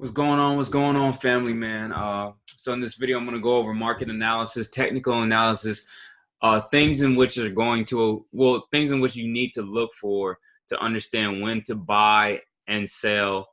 What's going on? What's going on, family, man? So in this video, I'm going to go over market analysis, technical analysis, things in which are going to, things in which you need to look for to understand when to buy and sell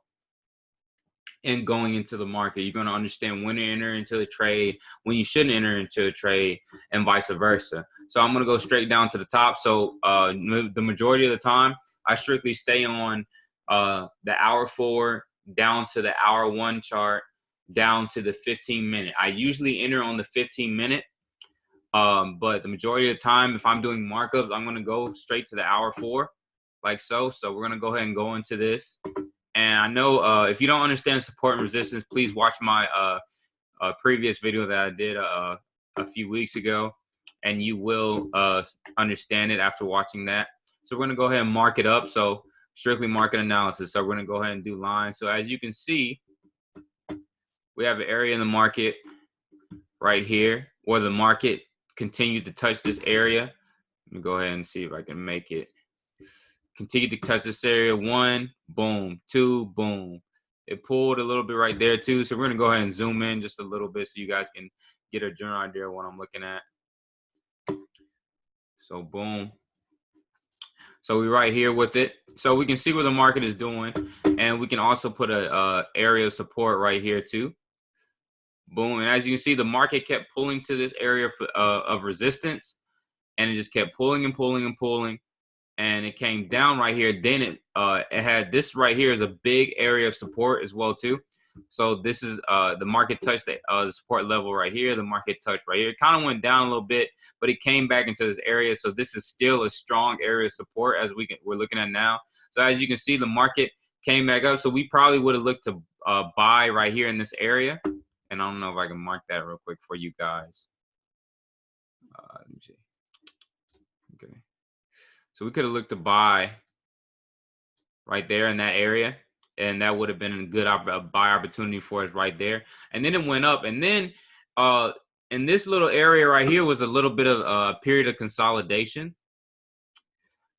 and going into the market. You're going to understand when to enter into a trade, when you shouldn't enter into a trade, and vice versa. So I'm going to go straight down to the top. So the majority of the time, I strictly stay on the hour 4 down to the hour 1 chart, down to the 15-minute. I usually enter on the 15-minute, but the majority of the time, if I'm doing markups, I'm going to go straight to the hour 4, like so. So we're going to go ahead and go into this. And I know if you don't understand support and resistance, please watch my previous video that I did a few weeks ago, and you will understand it after watching that. So we're going to go ahead and mark it up. So strictly market analysis. So we're going to go ahead and do lines. So as you can see, we have an area in the market right here where the market continued to touch this area. Let me go ahead and see if I can make it. Continue to touch this area. 1, boom. 2, boom. It pulled a little bit right there too. So we're going to go ahead and zoom in just a little bit so you guys can get a general idea of what I'm looking at. So boom. So we're right here with it. So we can see what the market is doing. And we can also put a area of support right here too. Boom. And as you can see, the market kept pulling to this area of resistance. And it just kept pulling and pulling and pulling. And it came down right here. Then it had this right here is a big area of support as well too. So this is the market touched the support level right here. The market touched right here. It kind of went down a little bit, but it came back into this area. So this is still a strong area of support as we're looking at now. So as you can see, the market came back up. So we probably would have looked to buy right here in this area. And I don't know if I can mark that real quick for you guys. Let me see. Okay. So we could have looked to buy right there in that area. And that would have been a good buy opportunity for us right there. And then it went up. And then in this little area right here was a little bit of a period of consolidation.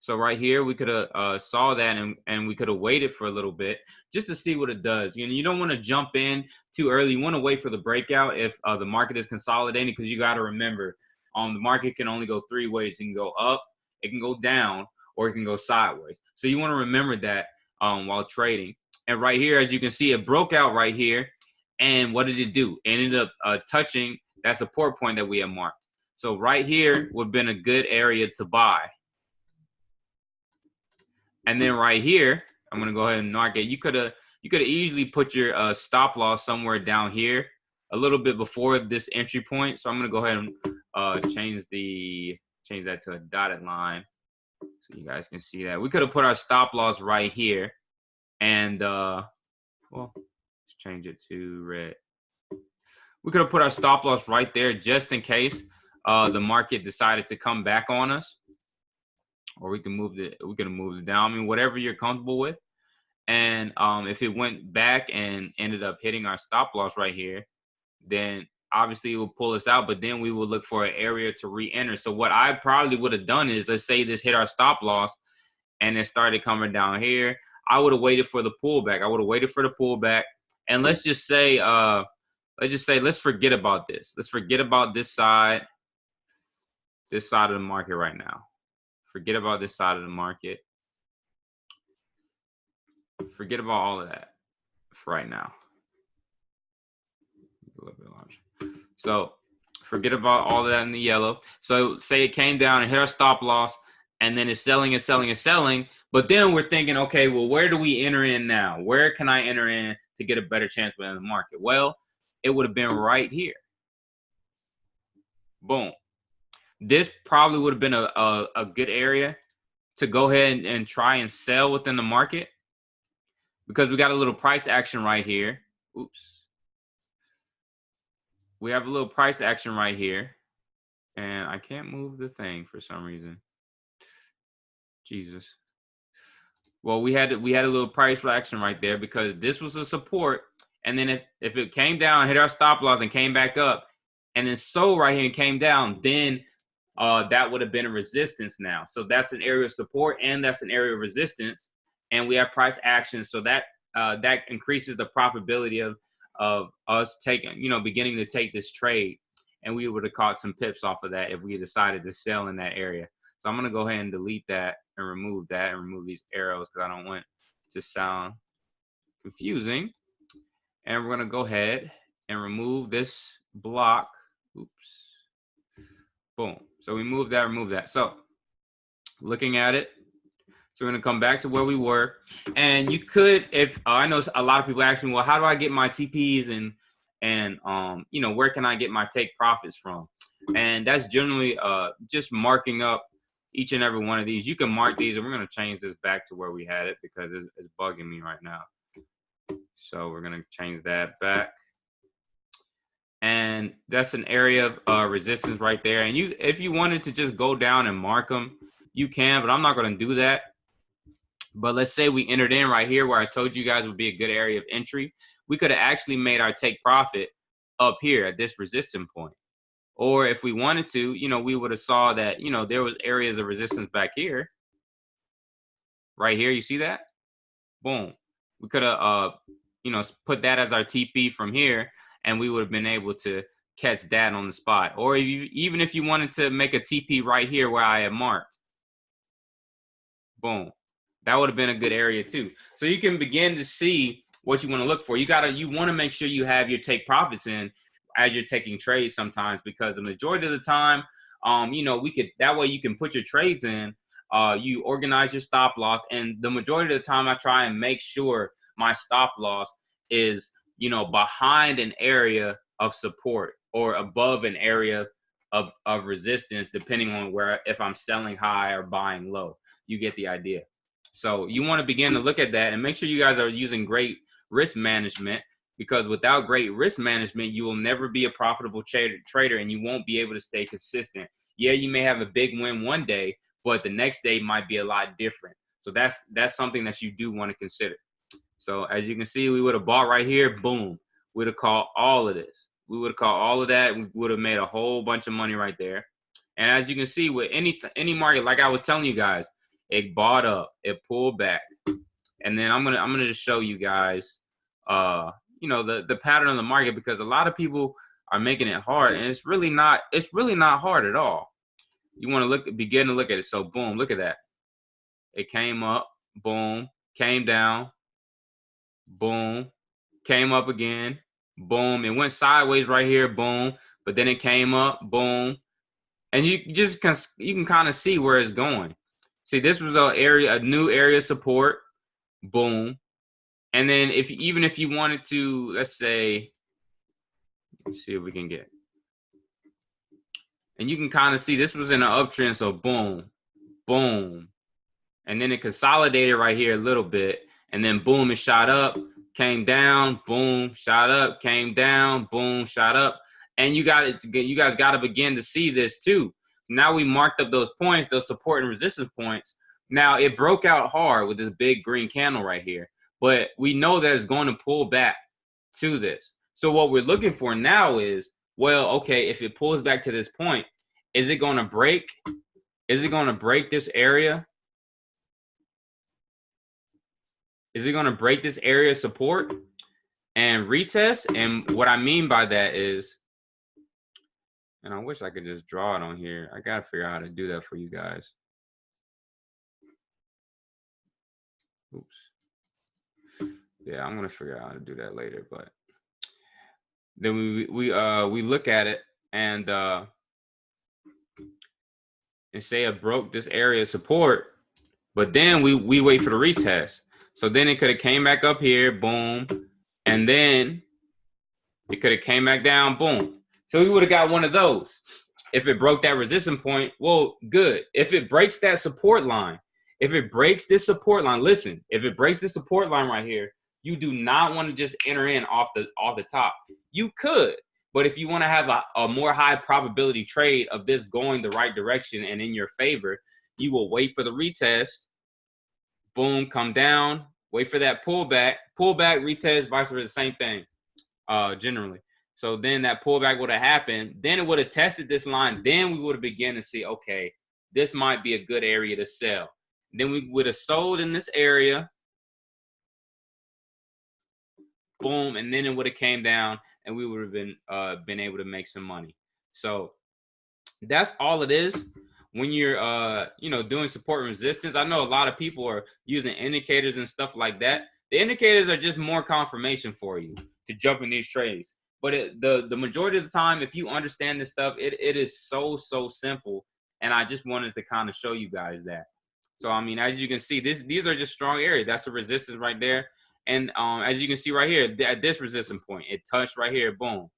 So right here, we could have saw that and we could have waited for a little bit just to see what it does. You know, you don't want to jump in too early. You want to wait for the breakout if the market is consolidating, because you got to remember, the market can only go 3 ways. It can go up, it can go down, or it can go sideways. So you want to remember that while trading. And right here, as you can see, it broke out right here. And what did it do? It ended up touching that support point that we had marked. So right here would have been a good area to buy. And then right here, I'm going to go ahead and mark it. You could have easily put your stop loss somewhere down here, a little bit before this entry point. So I'm going to go ahead and change that to a dotted line so you guys can see that. We could have put our stop loss right here. And, well, let's change it to red. We could have put our stop loss right there just in case the market decided to come back on us. Or we can move it down. I mean, whatever you're comfortable with. And if it went back and ended up hitting our stop loss right here, then obviously it will pull us out. But then we will look for an area to re-enter. So what I probably would have done is, let's say this hit our stop loss and it started coming down here. I would have waited for the pullback. And let's just say, let's forget about this. Let's forget about this side of the market right now. Forget about this side of the market. Forget about all of that for right now. A little bit larger. So forget about all of that in the yellow. So say it came down and hit our stop loss, and then it's selling and selling and selling. But then we're thinking, okay, well, where do we enter in now? Where can I enter in to get a better chance within the market? Well, it would have been right here. Boom. This probably would have been a good area to go ahead and try and sell within the market, because we got a little price action right here. Oops. We have a little price action right here. And I can't move the thing for some reason. Jesus. Well, we had a little price action right there because this was a support. And then if it came down, hit our stop loss and came back up, and then sold right here and came down, then that would have been a resistance now. So that's an area of support and that's an area of resistance. And we have price action. So that that increases the probability of us taking, beginning to take this trade, and we would have caught some pips off of that if we decided to sell in that area. So I'm gonna go ahead and delete that and remove these arrows because I don't want to sound confusing. And we're gonna go ahead and remove this block. Oops. Boom. So we remove that. So looking at it, so we're gonna come back to where we were. And you could, if I know a lot of people ask me, well, how do I get my TPs and where can I get my take profits from? And that's generally just marking up each and every one of these. You can mark these, and we're gonna change this back to where we had it because it's bugging me right now. So we're gonna change that back. And that's an area of resistance right there. And if you wanted to just go down and mark them, you can, but I'm not going to do that. But let's say we entered in right here where I told you guys would be a good area of entry. We could have actually made our take profit up here at this resistance point. Or if we wanted to, we would have saw that, there was areas of resistance back here. Right here, you see that? Boom. We could have, put that as our TP from here, and we would have been able to catch that on the spot. Or even if you wanted to make a TP right here where I have marked, boom, that would have been a good area too. So you can begin to see what you want to look for. You want to make sure you have your take profits in as you're taking trades sometimes, because the majority of the time, that way you can put your trades in, you organize your stop loss, and the majority of the time I try and make sure my stop loss is behind an area of support or above an area of resistance, depending on if I'm selling high or buying low. You get the idea. So you want to begin to look at that and make sure you guys are using great risk management, because without great risk management, you will never be a profitable trader, and you won't be able to stay consistent. Yeah, you may have a big win one day, but the next day might be a lot different. So that's something that you do want to consider. So as you can see, we would have bought right here, boom. We'd have caught all of this. We would have caught all of that. We would have made a whole bunch of money right there. And as you can see, with any market, like I was telling you guys, it bought up, it pulled back. And then I'm gonna just show you guys the pattern of the market, because a lot of people are making it hard, and it's really not hard at all. You want to begin to look at it. So boom, look at that. It came up, boom, came down, boom, came up again, boom. It went sideways right here, boom, but then it came up, boom. And you can kind of see where it's going. See, this was a new area of support, boom. And then even if you wanted to, let's say, let's see if we can get. And you can kind of see this was in an uptrend, so boom, boom. And then it consolidated right here a little bit, and then boom, it shot up, came down, boom, shot up, came down, boom, shot up. And you guys got to begin to see this too. Now we marked up those points, those support and resistance points. Now it broke out hard with this big green candle right here, but we know that it's going to pull back to this. So what we're looking for now is, well, okay, if it pulls back to this point, is it going to break? Is it going to break this area? Is it going to break this area of support and retest? And what I mean by that is, and I wish I could just draw it on here. I got to figure out how to do that for you guys. Oops. Yeah, I'm going to figure out how to do that later. But then we look at it and say it broke this area of support, but then we wait for the retest. So then it could have came back up here, boom, and then it could have came back down, boom. So we would have got one of those. If it broke that resistance point, well, good. If it breaks that support line, if it breaks this support line, listen, if it breaks this support line right here, you do not want to just enter in off the top. You could, but if you want to have a more high probability trade of this going the right direction and in your favor, you will wait for the retest, boom, come down, wait for that pullback, retest, vice versa, same thing, generally. So then that pullback would have happened. Then it would have tested this line. Then we would have begun to see, okay, this might be a good area to sell. Then we would have sold in this area. boom, and then it would have came down, and we would have been able to make some money. So that's all it is when you're doing support and resistance. I know a lot of people are using indicators and stuff like that. The indicators are just more confirmation for you to jump in these trades. But the majority of the time, if you understand this stuff, it is so simple. And I just wanted to kind of show you guys that. So I mean, as you can see, these are just strong areas. That's the resistance right there. And as you can see right here, at this resistance point, it touched right here, boom,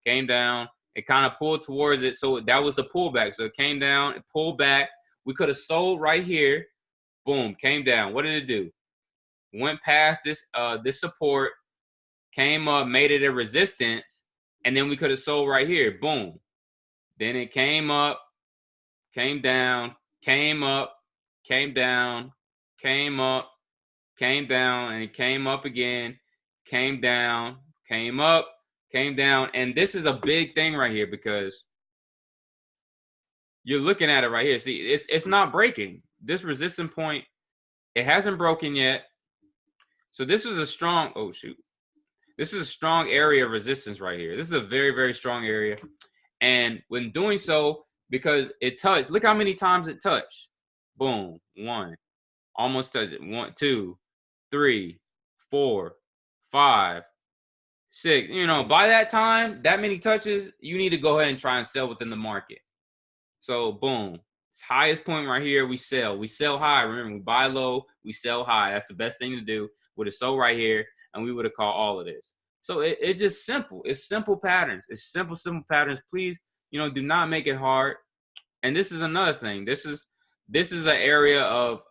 came down. It kind of pulled towards it. So that was the pullback. So it came down, it pulled back. We could have sold right here. Boom, came down. What did it do? Went past this support, came up, made it a resistance, and then we could have sold right here. Boom. Then it came up, came down, came up, came down, came up, came down, and it came up again, came down, came up, came down. And this is a big thing right here because you're looking at it right here. See, it's not breaking. This resistance point, it hasn't broken yet. So this is a strong, oh shoot. This is a strong area of resistance right here. This is a very, very strong area. And when doing so, because it touched, look how many times it touched. Boom, 1, almost touched it. 1, 2, 3, 4, 5, 6. By that time, that many touches, you need to go ahead and try and sell within the market. So boom, it's highest point right here. We sell high. Remember, we buy low, we sell high. That's the best thing to do. Would have sold right here, and we would have caught all of this. So it's just simple. It's simple patterns. It's simple patterns. Please, do not make it hard. And this is another thing. This is an area of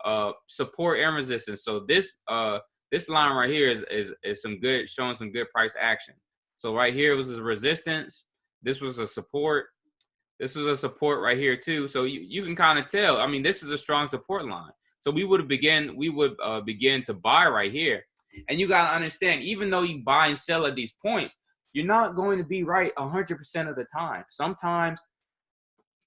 support and resistance. So this line right here is some good, showing some good price action. So right here was a resistance. This was a support. This was a support right here too. So you can kind of tell. I mean, this is a strong support line. So we would begin to buy right here. And you got to understand, even though you buy and sell at these points, you're not going to be right 100% of the time. Sometimes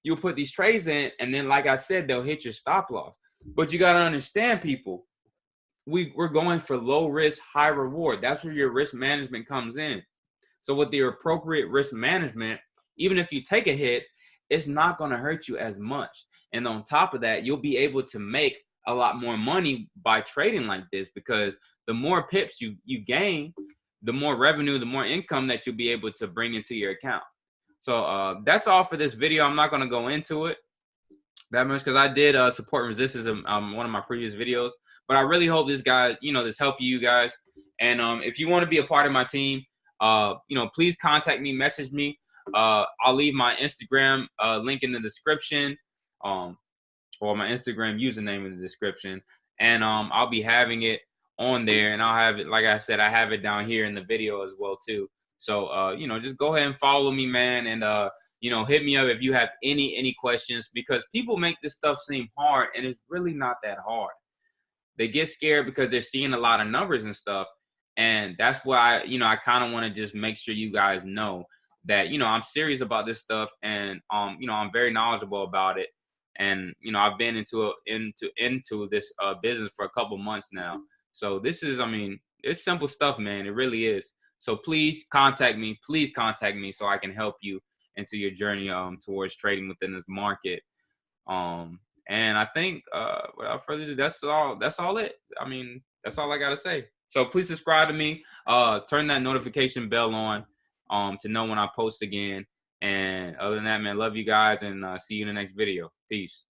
you'll put these trades in, and then, like I said, they'll hit your stop loss. But you got to understand, people, we're going for low risk, high reward. That's where your risk management comes in. So with the appropriate risk management, even if you take a hit, it's not going to hurt you as much. And on top of that, you'll be able to make a lot more money by trading like this, because the more pips you gain, the more revenue, the more income that you'll be able to bring into your account. So that's all for this video. I'm not going to go into it that much because I did support and resistance in one of my previous videos. But I really hope this guy, this helped you guys. And if you want to be a part of my team, please contact me, message me. I'll leave my Instagram link in the description, or my Instagram username in the description, and I'll be having it on there, and I'll have it, like I said, I have it down here in the video as well too. So just go ahead and follow me, man, and hit me up if you have any questions, because people make this stuff seem hard, and it's really not that hard. They get scared because they're seeing a lot of numbers and stuff, and that's why I kind of want to just make sure you guys know that I'm serious about this stuff, and I'm very knowledgeable about it. And I've been into this business for a couple months now. So this is, it's simple stuff, man. It really is. So please contact me. Please contact me so I can help you into your journey towards trading within this market. And I think without further ado, that's all it. That's all I gotta say. So please subscribe to me. Turn that notification bell on to know when I post again. And other than that, man, love you guys, and see you in the next video. Peace.